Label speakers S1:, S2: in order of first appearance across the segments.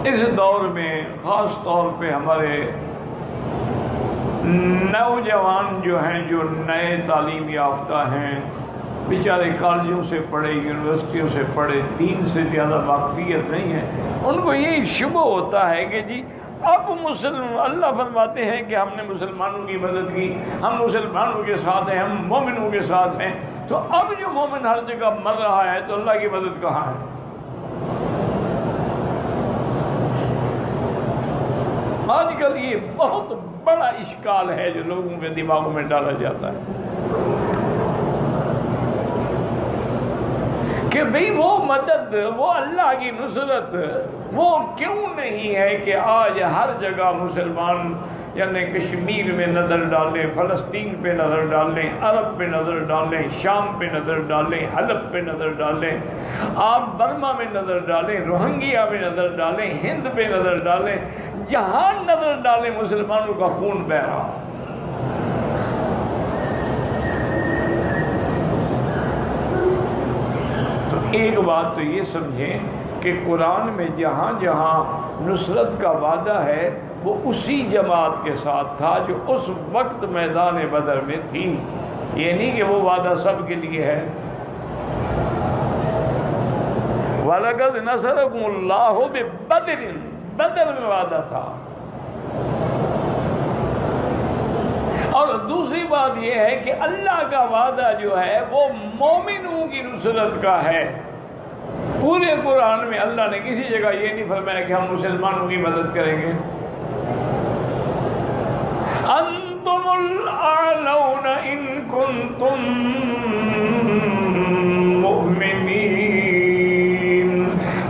S1: اس دور میں خاص طور پہ ہمارے نوجوان جو ہیں، جو نئے تعلیم یافتہ ہیں، بیچارے کالجوں سے پڑھے، یونیورسٹیوں سے پڑھے، دین سے زیادہ واقفیت نہیں ہے، ان کو یہی شبہ ہوتا ہے کہ جی اب اللہ فرماتے ہیں کہ ہم نے مسلمانوں کی مدد کی، ہم مسلمانوں کے ساتھ ہیں، ہم مومنوں کے ساتھ ہیں، تو اب جو مومن ہر جگہ مر رہا ہے تو اللہ کی مدد کہاں ہے؟ آج کل یہ بہت بڑا اشکال ہے جو لوگوں کے دماغوں میں ڈالا جاتا ہے کہ بھئی وہ مدد، وہ اللہ کی نصرت وہ کیوں نہیں ہے کہ آج ہر جگہ مسلمان، یعنی کشمیر میں نظر ڈالیں، فلسطین پہ نظر ڈالیں، عرب پہ نظر ڈالیں، شام پہ نظر ڈالیں، حلب پہ نظر ڈالیں، آپ برما میں نظر ڈالیں، روہنگیا میں نظر ڈالیں، ہند پہ نظر ڈالیں، جہاں نظر ڈالیں مسلمانوں کا خون بہہ رہا۔ تو ایک بات تو یہ سمجھیں کہ قرآن میں جہاں جہاں نصرت کا وعدہ ہے وہ اسی جماعت کے ساتھ تھا جو اس وقت میدان بدر میں تھی، یہ نہیں کہ وہ وعدہ سب کے لیے ہے۔ وَلَقَدْ نَصَرَكُمُ اللَّهُ بِبَدْرٍ، بدر میں وعدہ تھا۔ اور دوسری بات یہ ہے کہ اللہ کا وعدہ جو ہے وہ مومنوں کی نصرت کا ہے۔ پورے قرآن میں اللہ نے کسی جگہ یہ نہیں فرمایا کہ ہم مسلمانوں کی مدد کریں گے۔ انتم الاعلون ان کنتم مؤمنین،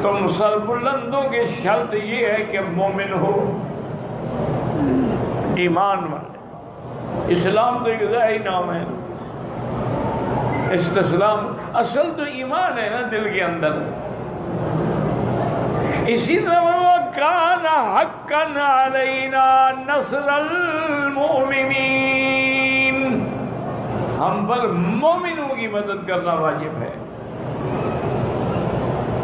S1: تم سربلندوں کی شرط یہ ہے کہ مومن ہو، ایمان والے۔ اسلام تو ایک ظاہری نام ہے، استسلام اصل تو ایمان ہے نا دل کے اندر۔ اسی طرح کان حقا علینا نصر المؤمنین، ہم پر مومنوں کی مدد کرنا واجب ہے۔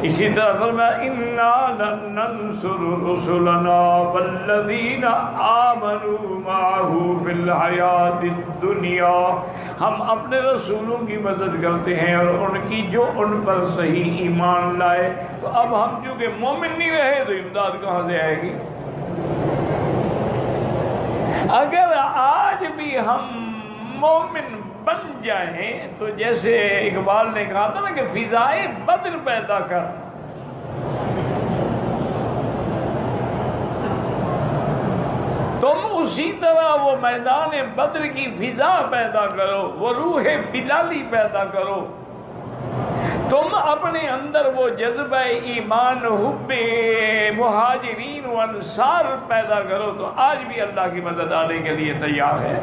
S1: اسی طرح فرمایا انا لننصر رسلنا والذین آمنوا معه فی الحیات الدنیا، ہم اپنے رسولوں کی مدد کرتے ہیں اور ان کی جو ان پر صحیح ایمان لائے۔ تو اب ہم چونکہ مومن نہیں رہے تو امداد کہاں سے آئے گی؟ اگر آج بھی ہم مومن بن جائیں تو جیسے اقبال نے کہا تھا نا کہ فضائے بدر پیدا کر، تم اسی طرح وہ میدان بدر کی فضا پیدا کرو، وہ روح بلالی پیدا کرو، تم اپنے اندر وہ جذبہ ایمان، حب مہاجرین و انصار پیدا کرو، تو آج بھی اللہ کی مدد آنے کے لیے تیار ہے۔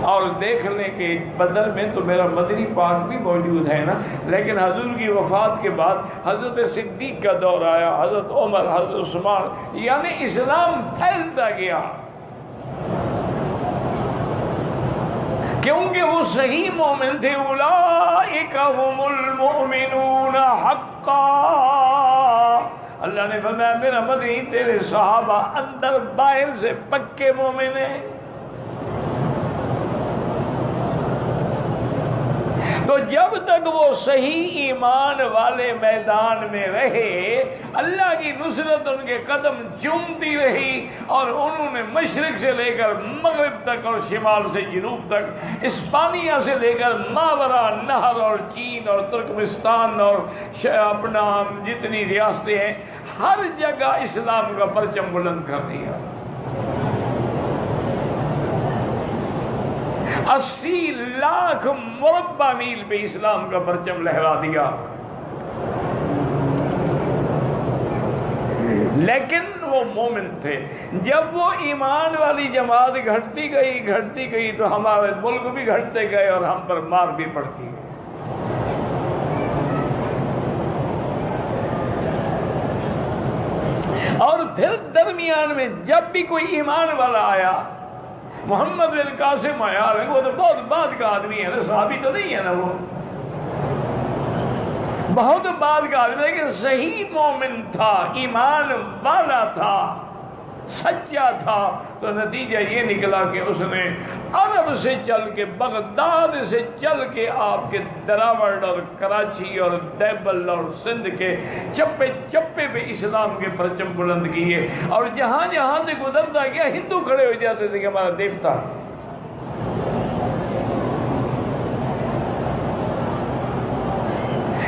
S1: اور دیکھ لیں کہ بدر میں تو میرا مدنی پاک بھی موجود ہے نا، لیکن حضور کی وفات کے بعد حضرت صدیق کا دور آیا، حضرت عمر، حضرت عثمان، یعنی اسلام پھیلتا گیا، کیونکہ وہ صحیح مومن تھے۔ اولئک هم المؤمنون حقا، اللہ نے فرمایا میرا مدنی تیرے صحابہ اندر باہر سے پکے مومن ہیں۔ تو جب تک وہ صحیح ایمان والے میدان میں رہے، اللہ کی نصرت ان کے قدم چومتی رہی، اور انہوں نے مشرق سے لے کر مغرب تک اور شمال سے جنوب تک، اسپانیہ سے لے کر ماورا نہر اور چین اور ترکمستان اور اپنا جتنی ریاستیں ہیں، ہر جگہ اسلام کا پرچم بلند کر دیا۔ 80 لاکھ مربع میل پہ اسلام کا پرچم لہرا دیا۔ لیکن وہ مومن تھے۔ جب وہ ایمان والی جماعت گھٹتی گئی تو ہمارے ملک بھی گھٹتے گئے اور ہم پر مار بھی پڑتی گئی۔ اور پھر درمیان میں جب بھی کوئی ایمان والا آیا، محمد بن قاسم آیا، وہ تو بہت بعد کا آدمی ہے نا، صحابی تو نہیں ہے نا وہ، بہت بات کا لیکن صحیح مومن تھا، ایمان والا تھا، سچا تھا، تو نتیجہ یہ نکلا کہ اس نے عرب سے چل کے، بغداد سے چل کے آپ کے دراوڑ اور کراچی اور دیبل اور سندھ کے چپے چپے پہ اسلام کے پرچم بلند کیے، اور جہاں جہاں سے گزرتا گیا ہندو کھڑے ہو جاتے تھے کہ ہمارا دیوتا۔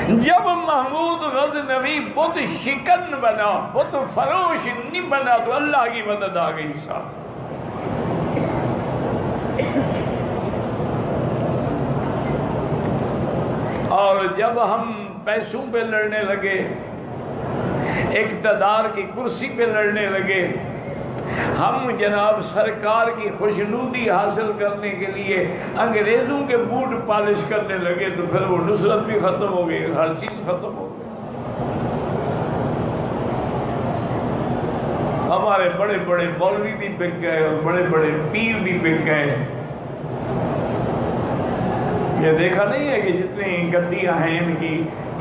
S1: جب محمود غزنوی بت شکن بنا، بت فروش نہیں بنا، تو اللہ کی مدد آ گئی ساتھ۔ اور جب ہم پیسوں پہ لڑنے لگے، اقتدار کی کرسی پہ لڑنے لگے، ہم جناب سرکار کی خوشنودی حاصل کرنے کے لیے انگریزوں کے بوٹ پالش کرنے لگے، تو پھر وہ نصرت بھی ختم ہو گئی، ہر چیز ختم ہو گئی۔ ہمارے بڑے بڑے مولوی بھی بک گئے اور بڑے بڑے پیر بھی بک گئے۔ یہ دیکھا نہیں ہے کہ جتنی گدیاں ہیں ان کی،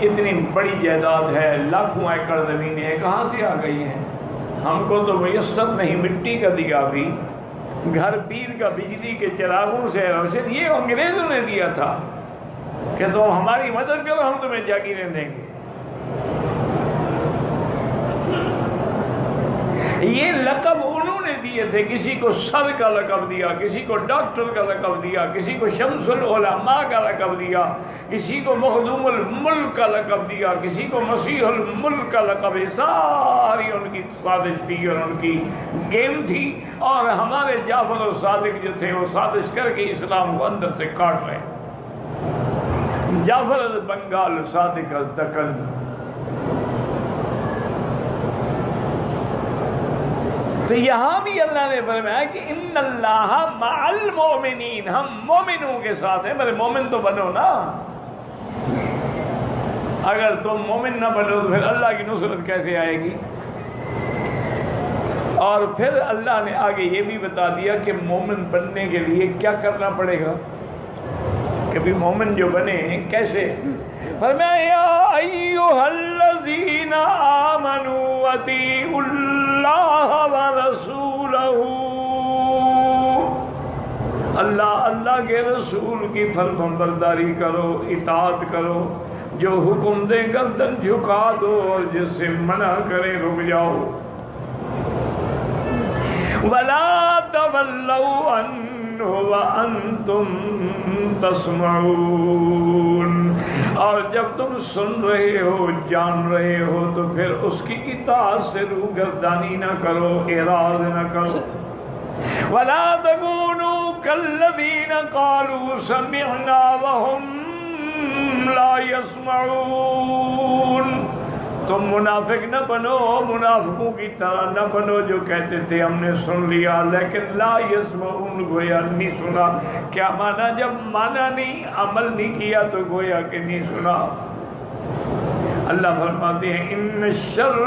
S1: اتنی بڑی جائیداد ہے، لاکھوں ایکڑ زمینیں ہیں، کہاں سے آ گئی ہیں؟ ہم کو تو میسر نہیں، مٹی کا دیا بھی، گھر پیر کا بجلی کے چراغوں سے روشن، یہ انگریزوں نے دیا تھا کہ تم ہماری مدد کرو، ہم تمہیں جاگیریں دیں گے۔ یہ لقب انہوں نے دیے تھے، کسی کو سر کا لقب دیا، کسی کو ڈاکٹر کا لقب دیا، کسی کو شمس العلماء کا لقب دیا، کسی کو مخدوم الملک کا لقب دیا، کسی کو مسیح الملک کا لقب۔ ساری ان کی سازش تھی اور ان کی گیم تھی، اور ہمارے جعفر الصادق جو تھے وہ سازش کر کے اسلام کو اندر سے کاٹ رہے۔ جعفر از بنگال، صادق از دکن۔ تو یہاں بھی اللہ نے فرمایا کہ ان اللہ مع المؤمنین، ہم مومنوں کے ساتھ ہیں۔ میرے مومن تو بنو نا، اگر تم مومن نہ بنو تو پھر اللہ کی نصرت کیسے آئے گی؟ اور پھر اللہ نے آگے یہ بھی بتا دیا کہ مومن بننے کے لیے کیا کرنا پڑے گا، کہ بھی مومن جو بنے کیسے۔ فرمایا یا ایھا الذین آمنوا اطیعوا اللہ ورسولہ، اللہ کے رسول کی فرمان برداری کرو، اطاعت کرو، جو حکم دے گردن جھکا دو اور جس سے منع کرے رک جاؤ۔ وَلَا تَوَلَّوْا عَنْهُ وَأَنْتُمْ تَسْمَعُونَ، اور جب تم سن رہے ہو، جان رہے ہو، تو پھر اس کی اطاعت سے روگردانی نہ کرو، اعراض نہ کرو۔ وَلَا تَكُونُوا كَالَّذِينَ قَالُوا سَمِعْنَا وَهُمْ لَا يَسْمَعُونَ، تم منافق نہ بنو، منافقوں کی طرح نہ بنو جو کہتے تھے ہم نے سن لیا لیکن لا یسمعون، گویا نہیں سنا۔ کیا مانا؟ جب مانا نہیں، عمل نہیں کیا تو گویا کہ نہیں سنا۔ اللہ فرماتے ہیں ان شر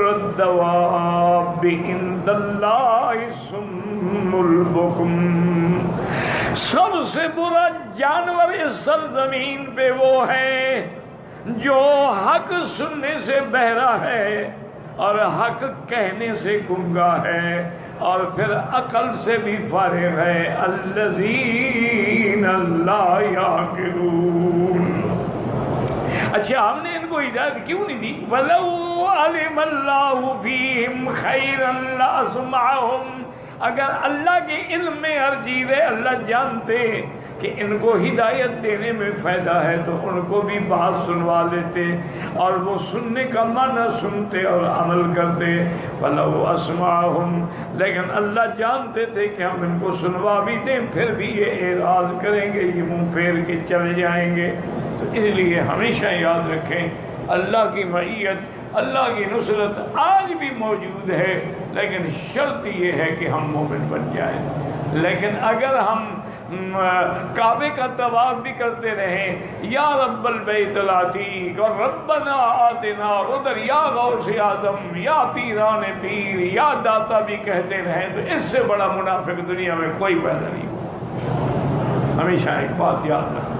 S1: الدواب عند اللہ الصم البکم، سب سے برا جانور اس سرزمین پہ وہ ہے جو حق سننے سے بہرا ہے اور حق کہنے سے گنگا ہے اور پھر عقل سے بھی فارغ ہے۔ الذین لا یعقلون۔ اچھا، ہم نے ان کو ہدایت کیوں نہیں دی؟ وَلَوْ عَلِمَ اللَّهُ فِيهِمْ خَيْرًا لَأَسْمَعَهُمْ، اگر اللہ کے علم میں ہر چیز ہے، اللہ جانتے کہ ان کو ہدایت دینے میں فائدہ ہے تو ان کو بھی بات سنوا لیتے اور وہ سننے کا معنی سنتے اور عمل کرتے۔ فَلَوْ أَسْمَعَهُمْ، لیکن اللہ جانتے تھے کہ ہم ان کو سنوا بھی دیں پھر بھی یہ اعراض کریں گے، یہ منہ پھیر کے چلے جائیں گے۔ تو اس لیے ہمیشہ یاد رکھیں اللہ کی معیت، اللہ کی نصرت آج بھی موجود ہے، لیکن شرط یہ ہے کہ ہم مومن بن جائیں۔ لیکن اگر ہم کعبے کا طواف بھی کرتے رہیں، یا رب البیت العتیق اور ربنا آتنا، ادھر یا غوث اعظم یا پیران پیر یا داتا بھی کہتے رہیں، تو اس سے بڑا منافق دنیا میں کوئی پیدا نہیں ہوا۔ ہمیشہ ایک بات یاد رکھنا،